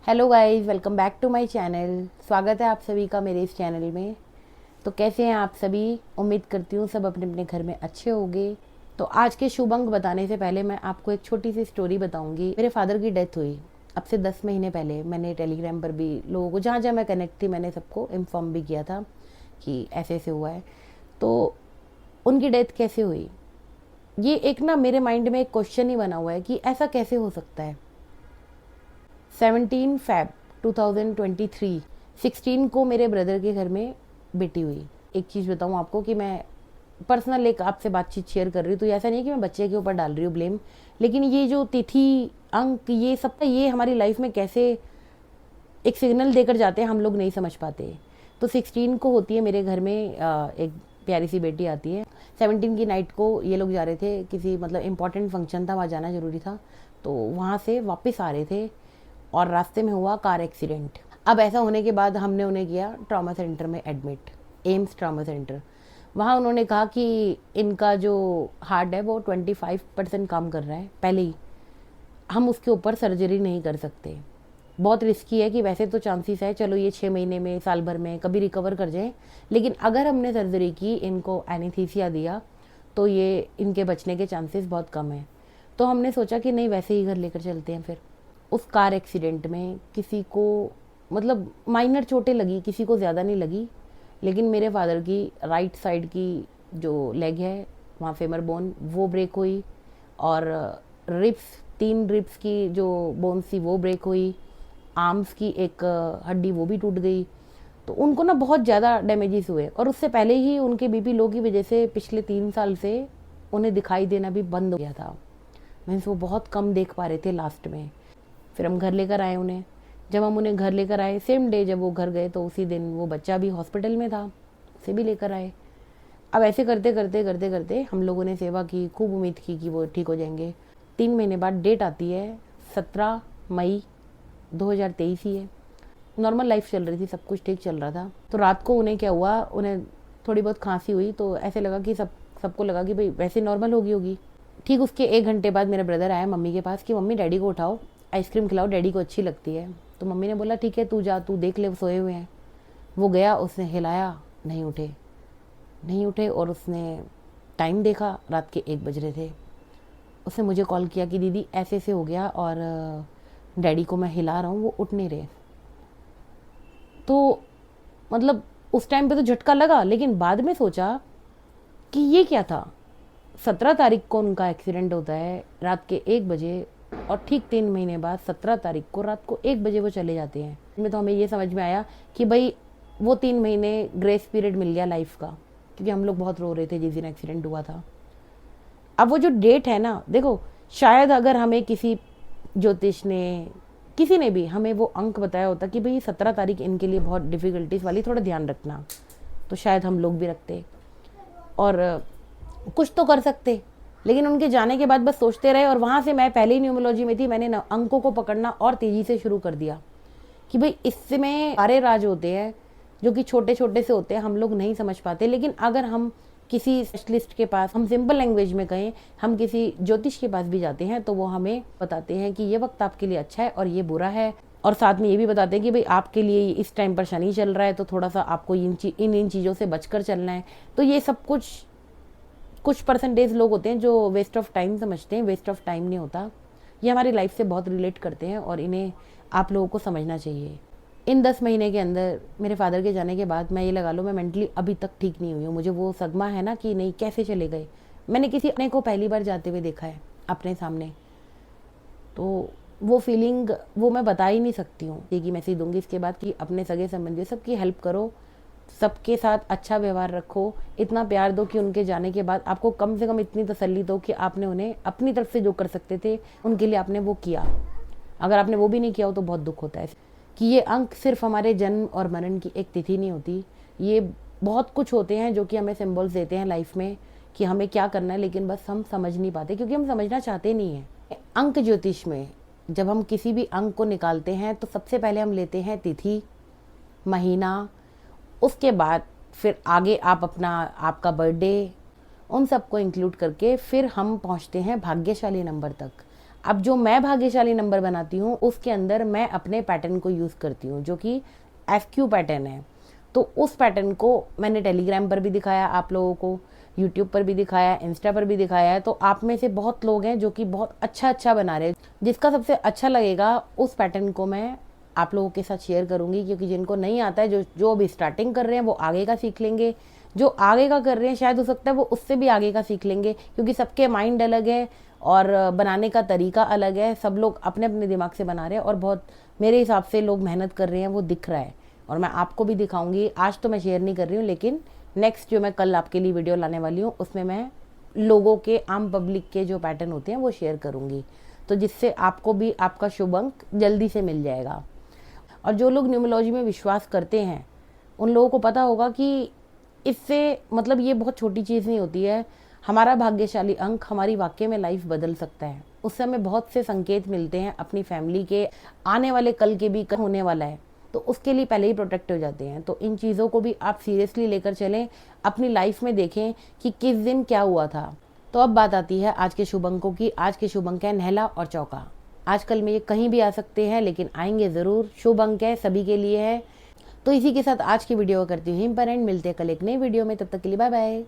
Hello guys, welcome back to my channel. स्वागत है आप सभी का मेरे इस चैनल में। तो कैसे हैं आप सभी? उम्मीद करती हूँ सब अपने अपने घर में अच्छे होंगे। तो आज के शुभ अंक बताने से पहले मैं आपको एक छोटी सी स्टोरी बताऊंगी। मेरे फादर की डेथ हुई अब से 10 महीने पहले। मैंने टेलीग्राम पर भी लोगों को जहाँ जहाँ मैं कनेक्ट थी मैंने सबको इन्फॉर्म भी किया था कि ऐसे ऐसे हुआ है। तो उनकी डेथ कैसे हुई, ये एक ना मेरे माइंड में एक क्वेश्चन ही बना हुआ है कि ऐसा कैसे हो सकता है। 17 Feb 2023 16 को मेरे ब्रदर के घर में बेटी हुई। एक चीज़ बताऊँ आपको कि मैं पर्सनल एक आपसे बातचीत शेयर कर रही हूँ, तो ऐसा नहीं है कि मैं बच्चे के ऊपर डाल रही हूँ ब्लेम, लेकिन ये जो तिथि अंक ये सब ये हमारी लाइफ में कैसे एक सिग्नल देकर जाते हैं हम लोग नहीं समझ पाते। तो 16 को होती है मेरे घर में एक प्यारी सी बेटी आती है। 17 की नाइट को ये लोग जा रहे थे किसी मतलब इम्पॉर्टेंट फंक्शन था, वहाँ जाना ज़रूरी था। तो वहाँ से वापस आ रहे थे और रास्ते में हुआ कार एक्सीडेंट। अब ऐसा होने के बाद हमने उन्हें किया ट्रॉमा सेंटर में एडमिट, एम्स ट्रॉमा सेंटर। वहाँ उन्होंने कहा कि इनका जो हार्ट है वो 25% काम कर रहा है पहले ही, हम उसके ऊपर सर्जरी नहीं कर सकते, बहुत रिस्की है। कि वैसे तो चांसेस है चलो ये 6 महीने में साल भर में कभी रिकवर कर जाए, लेकिन अगर हमने सर्जरी की, इनको एनेस्थीसिया दिया, तो ये इनके बचने के चांसेस बहुत कम है। तो हमने सोचा कि नहीं वैसे ही घर लेकर चलते हैं। फिर उस कार एक्सीडेंट में किसी को मतलब माइनर चोटें लगी, किसी को ज़्यादा नहीं लगी, लेकिन मेरे फादर की राइट साइड की जो लेग है वहाँ फेमर बोन वो ब्रेक हुई, और रिब्स 3 रिब्स की जो बोन्स थी वो ब्रेक हुई, आर्म्स की एक हड्डी वो भी टूट गई। तो उनको ना बहुत ज़्यादा डैमेजेस हुए, और उससे पहले ही उनके बीपी लो की वजह से पिछले 3 साल से उन्हें दिखाई देना भी बंद हो गया था। मीन्स वो बहुत कम देख पा रहे थे लास्ट में। फिर हम घर लेकर आए उन्हें। जब हम उन्हें घर लेकर आए सेम डे जब वो घर गए, तो उसी दिन वो बच्चा भी हॉस्पिटल में था, उसे भी लेकर आए। अब ऐसे करते करते करते करते हम लोगों ने सेवा की, खूब उम्मीद की कि वो ठीक हो जाएंगे। 3 महीने बाद डेट आती है 17 मई 2023 ही है। नॉर्मल लाइफ चल रही थी, सब कुछ ठीक चल रहा था। तो रात को उन्हें क्या हुआ, उन्हें थोड़ी बहुत खांसी हुई, तो ऐसे लगा कि सबको लगा कि भाई वैसे नॉर्मल होगी। ठीक उसके 1 घंटे बाद मेरा ब्रदर आया मम्मी के पास कि मम्मी डैडी को उठाओ, आइसक्रीम खिलाओ, डैडी को अच्छी लगती है। तो मम्मी ने बोला ठीक है तू जा, तू देख ले वो सोए हुए हैं। वो गया, उसने हिलाया, नहीं उठे नहीं उठे, और उसने टाइम देखा, रात के 1 बज रहे थे। उसने मुझे कॉल किया कि दीदी ऐसे ऐसे हो गया और डैडी को मैं हिला रहा हूँ वो उठ नहीं रहे। तो मतलब उस टाइम पे तो झटका लगा, लेकिन बाद में सोचा कि ये क्या था। 17 तारीख को उनका एक्सीडेंट होता है रात के 1 बजे, और ठीक 3 महीने बाद 17 तारीख को रात को 1 बजे वो चले जाते हैं। इसमें तो हमें ये समझ में आया कि भाई वो 3 महीने ग्रेस पीरियड मिल गया लाइफ का, क्योंकि हम लोग बहुत रो रहे थे जिस दिन एक्सीडेंट हुआ था। अब वो जो डेट है ना, देखो शायद अगर हमें किसी ज्योतिष ने, किसी ने भी हमें वो अंक बताया होता कि भाई 17 तारीख इनके लिए बहुत डिफ़िकल्टीज वाली, थोड़ा ध्यान रखना, तो शायद हम लोग भी रखते और कुछ तो कर सकते। लेकिन उनके जाने के बाद बस सोचते रहे, और वहाँ से मैं पहले ही न्यूमोलॉजी में थी, मैंने अंकों को पकड़ना और तेज़ी से शुरू कर दिया कि भाई इसमें सारे राज होते हैं जो कि छोटे छोटे से होते हैं, हम लोग नहीं समझ पाते। लेकिन अगर हम किसी स्पेशलिस्ट के पास, हम सिंपल लैंग्वेज में कहें, हम किसी ज्योतिष के पास भी जाते हैं, तो वो हमें बताते हैं कि ये वक्त आपके लिए अच्छा है और ये बुरा है, और साथ में ये भी बताते हैं कि भाई आपके लिए इस टाइम पर शनि चल रहा है, तो थोड़ा सा आपको इन चीज़ों से बचकर चलना है। तो ये सब कुछ परसेंटेज लोग होते हैं जो वेस्ट ऑफ टाइम समझते हैं, वेस्ट ऑफ टाइम नहीं होता। ये हमारी लाइफ से बहुत रिलेट करते हैं और इन्हें आप लोगों को समझना चाहिए। इन 10 महीने के अंदर मेरे फादर के जाने के बाद मैं ये लगा लो मैं मेंटली अभी तक ठीक नहीं हुई हूँ। मुझे वो सदमा है ना कि नहीं कैसे चले गए। मैंने किसी अपने को पहली बार जाते हुए देखा है अपने सामने, तो वो फीलिंग वो मैं बता ही नहीं सकती हूँ। कि मैसेज दूंगी इसके बाद कि अपने सगे संबंधी सबकी हेल्प करो, सबके साथ अच्छा व्यवहार रखो, इतना प्यार दो कि उनके जाने के बाद आपको कम से कम इतनी तसल्ली दो कि आपने उन्हें अपनी तरफ से जो कर सकते थे उनके लिए आपने वो किया। अगर आपने वो भी नहीं किया हो तो बहुत दुख होता है। कि ये अंक सिर्फ हमारे जन्म और मरण की एक तिथि नहीं होती, ये बहुत कुछ होते हैं जो कि हमें सिम्बल्स देते हैं लाइफ में कि हमें क्या करना है, लेकिन बस हम समझ नहीं पाते क्योंकि हम समझना चाहते नहीं हैं। अंक ज्योतिष में जब हम किसी भी अंक को निकालते हैं तो सबसे पहले हम लेते हैं तिथि, महीना, उसके बाद फिर आगे आप अपना आपका बर्थडे, उन सबको इंक्लूड करके फिर हम पहुंचते हैं भाग्यशाली नंबर तक। अब जो मैं भाग्यशाली नंबर बनाती हूँ उसके अंदर मैं अपने पैटर्न को यूज़ करती हूँ, जो कि FQ पैटर्न है। तो उस पैटर्न को मैंने टेलीग्राम पर भी दिखाया आप लोगों को, यूट्यूब पर भी दिखाया, इंस्टा पर भी दिखाया है। तो आप में से बहुत लोग हैं जो कि बहुत अच्छा बना रहे हैं। जिसका सबसे अच्छा लगेगा उस पैटर्न को मैं आप लोगों के साथ शेयर करूंगी, क्योंकि जिनको नहीं आता है, जो अभी स्टार्टिंग कर रहे हैं वो आगे का सीख लेंगे, जो आगे का कर रहे हैं शायद हो सकता है वो उससे भी आगे का सीख लेंगे, क्योंकि सबके माइंड अलग है और बनाने का तरीका अलग है। सब लोग अपने अपने दिमाग से बना रहे हैं और बहुत मेरे हिसाब से लोग मेहनत कर रहे हैं, वो दिख रहा है। और मैं आपको भी दिखाऊंगी। आज तो मैं शेयर नहीं कर रही हूँ, लेकिन नेक्स्ट जो मैं कल आपके लिए वीडियो लाने वाली हूँ उसमें मैं लोगों के, आम पब्लिक के जो पैटर्न होते हैं वो शेयर करूँगी, तो जिससे आपको भी आपका शुभ अंक जल्दी से मिल जाएगा। और जो लोग न्यूमरोलॉजी में विश्वास करते हैं उन लोगों को पता होगा कि इससे मतलब ये बहुत छोटी चीज़ नहीं होती है। हमारा भाग्यशाली अंक हमारी वाकई में लाइफ बदल सकता है। उससे हमें बहुत से संकेत मिलते हैं अपनी फैमिली के, आने वाले कल के भी होने वाला है, तो उसके लिए पहले ही प्रोटेक्ट हो जाते हैं। तो इन चीज़ों को भी आप सीरियसली लेकर चलें, अपनी लाइफ में देखें कि किस दिन क्या हुआ था। तो अब बात आती है आज के शुभ अंकों की। आज के शुभ अंक है नहला और चौका। आजकल में ये कहीं भी आ सकते हैं, लेकिन आएंगे ज़रूर। शुभ अंक है, सभी के लिए है। तो इसी के साथ आज की वीडियो करती हूँ हिम्पर एंड मिलते हैं कल एक नई वीडियो में। तब तक के लिए बाय बाय।